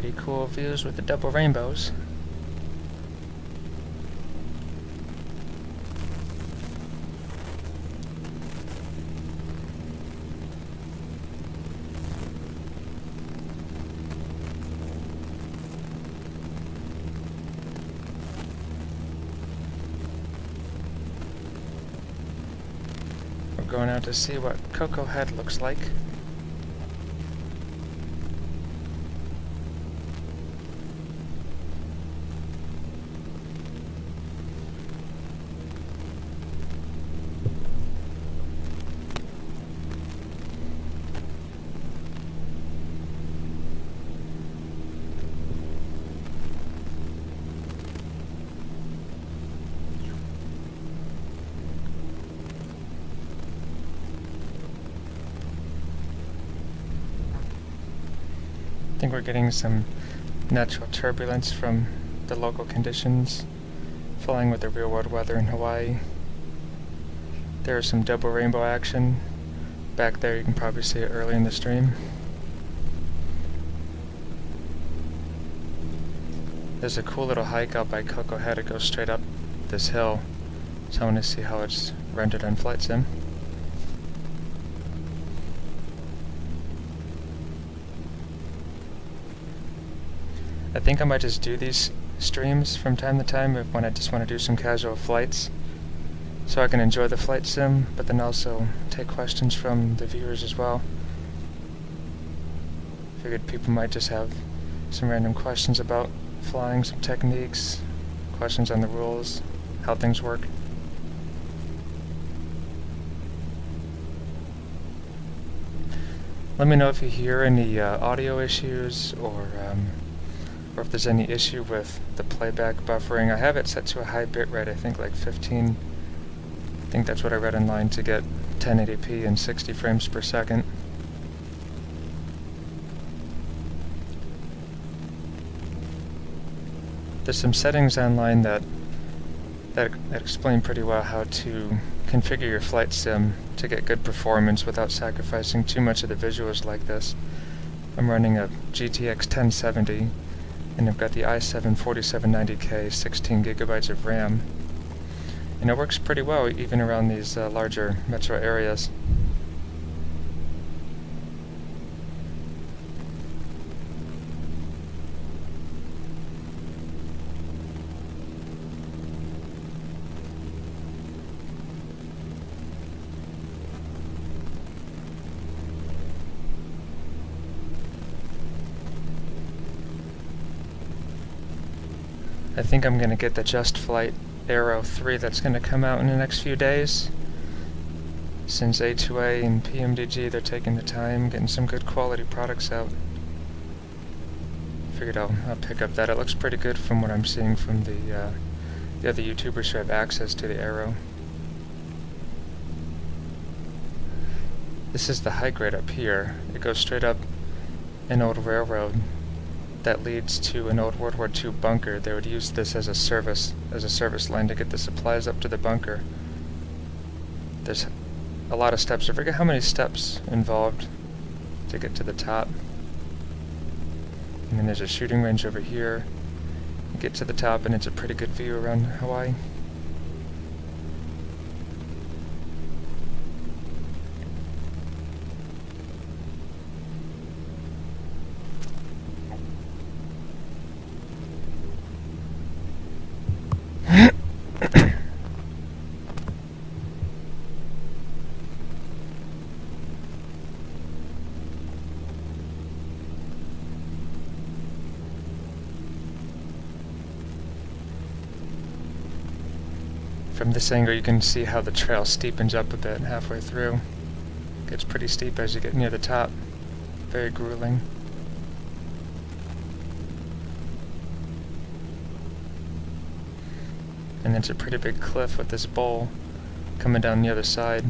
pretty cool views with the double rainbows. We're going out to see what Cocoa Head looks like. I think we're getting some natural turbulence from the local conditions, flying with the real world weather in Hawaii. There is some double rainbow action. Back there you can probably see it early in the stream. There's a cool little hike out by Cocoa Head. It goes straight up this hill. So I want to see how it's rendered on Flight Sim. I think I might just do these streams from time to time when I just want to do some casual flights, so I can enjoy the flight sim, but then also take questions from the viewers as well. Figured people might just have some random questions about flying, some techniques, questions on the rules, how things work. Let me know if you hear any audio issues or if there's any issue with the playback buffering. I have it set to a high bitrate, I think like 15. I think that's what I read online to get 1080p and 60 frames per second. There's some settings online that explain pretty well how to configure your flight sim to get good performance without sacrificing too much of the visuals like this. I'm running a GTX 1070 and I've got the i7 4790K 16 gigabytes of RAM, and it works pretty well even around these larger metro areas. I think I'm going to get the Just Flight Aero 3 that's going to come out in the next few days. Since A2A and PMDG, they're taking the time, getting some good quality products out. Figured I'll pick up that. It looks pretty good from what I'm seeing from the other YouTubers who have access to the Aero. This is the high grade up here. It goes straight up an old railroad that leads to an old World War II bunker. They would use this as a service line to get the supplies up to the bunker. There's a lot of steps. I forget how many steps involved to get to the top. And then there's a shooting range over here. You get to the top and it's a pretty good view around Hawaii. From this angle you can see how the trail steepens up a bit halfway through. Gets pretty steep as you get near the top. Very grueling. And it's a pretty big cliff with this bowl coming down the other side.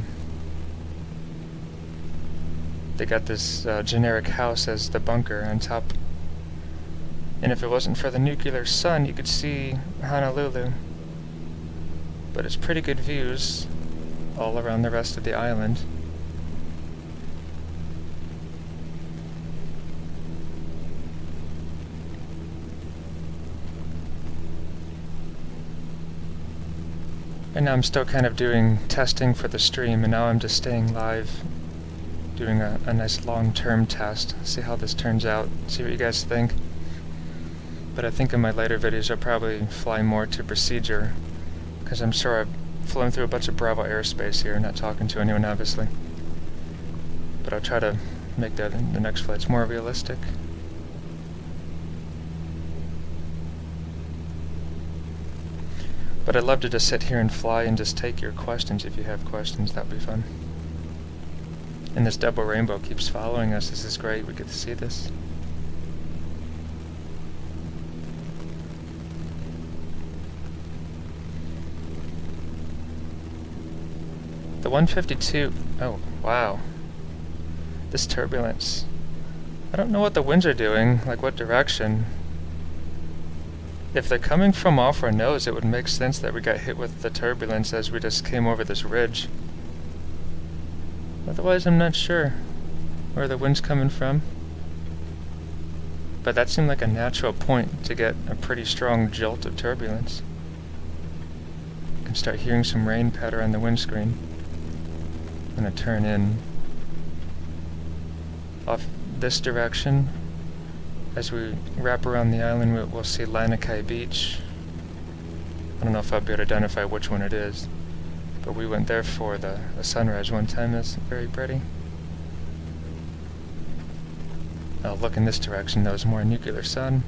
They got this generic house as the bunker on top. And if it wasn't for the nuclear sun, you could see Honolulu. But it's pretty good views all around the rest of the island. Right now I'm still kind of doing testing for the stream, and now I'm just staying live, doing a nice long-term test, see how this turns out, see what you guys think. But I think in my later videos I'll probably fly more to procedure, because I'm sure I've flown through a bunch of Bravo airspace here, not talking to anyone obviously. But I'll try to make the next flights more realistic. But I'd love to just sit here and fly and just take your questions if you have questions. That'd be fun. And this double rainbow keeps following us. This is great. We get to see this. The 152. Oh, wow. This turbulence. I don't know what the winds are doing, like what direction. If they're coming from off our nose, it would make sense that we got hit with the turbulence as we just came over this ridge. Otherwise, I'm not sure where the wind's coming from. But that seemed like a natural point to get a pretty strong jolt of turbulence. You can start hearing some rain patter on the windscreen. I'm going to turn in off this direction. As we wrap around the island, we'll see Lanikai Beach. I don't know if I'll be able to identify which one it is, but we went there for the sunrise one time. It's very pretty. I'll look in this direction. That was more nuclear sun.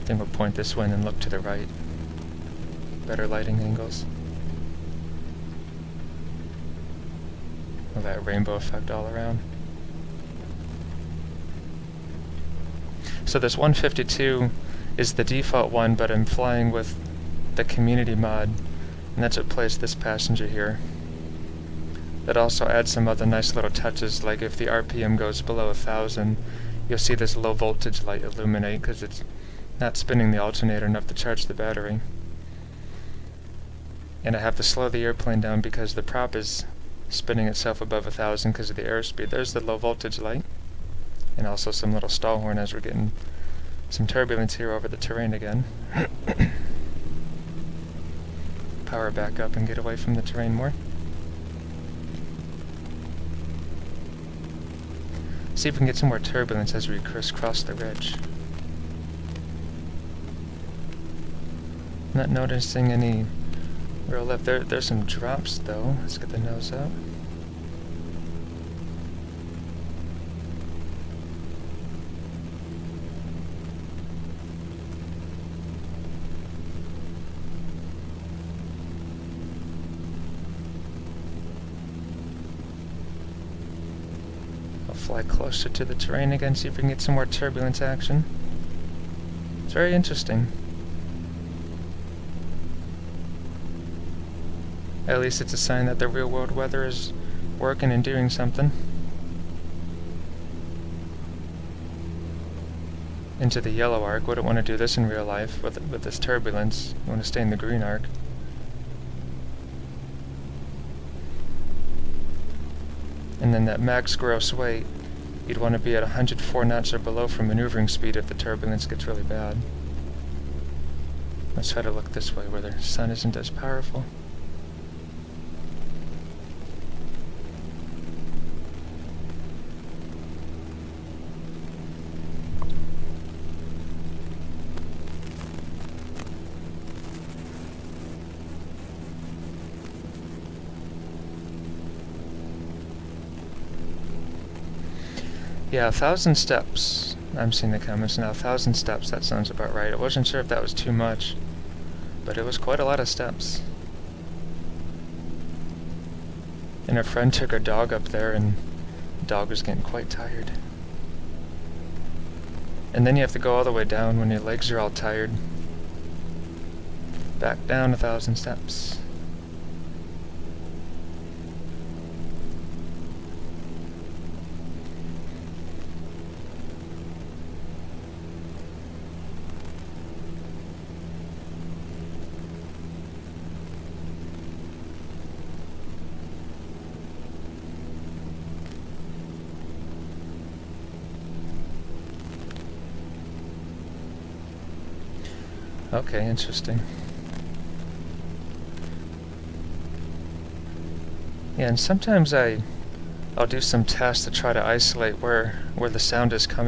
I think we'll point this way and then look to the right. Better lighting angles. That rainbow effect all around. So this 152 is the default one, but I'm flying with the community mod, and that's what plays this passenger here. That also adds some other nice little touches, like if the RPM goes below 1,000, you'll see this low voltage light illuminate because it's not spinning the alternator enough to charge the battery. And I have to slow the airplane down because the prop is spinning itself above 1,000 because of the airspeed. There's the low voltage light, and also some little stall horn as we're getting some turbulence here over the terrain again. Power back up and get away from the terrain more. See if we can get some more turbulence as we crisscross the ridge. Not noticing any real left. There's some drops though. Let's get the nose up. I'll fly closer to the terrain again, see if we can get some more turbulence action. It's very interesting. At least it's a sign that the real world weather is working and doing something. Into the yellow arc. Wouldn't want to do this in real life with this turbulence. You want to stay in the green arc. And then that max gross weight, you'd want to be at 104 knots or below for maneuvering speed if the turbulence gets really bad. Let's try to look this way where the sun isn't as powerful. Yeah, 1,000 steps. I'm seeing the comments now. 1,000 steps, that sounds about right. I wasn't sure if that was too much, but it was quite a lot of steps. And a friend took her dog up there, and the dog was getting quite tired. And then you have to go all the way down when your legs are all tired. Back down 1,000 steps. Okay, interesting. Yeah, and sometimes I'll do some tests to try to isolate where the sound is coming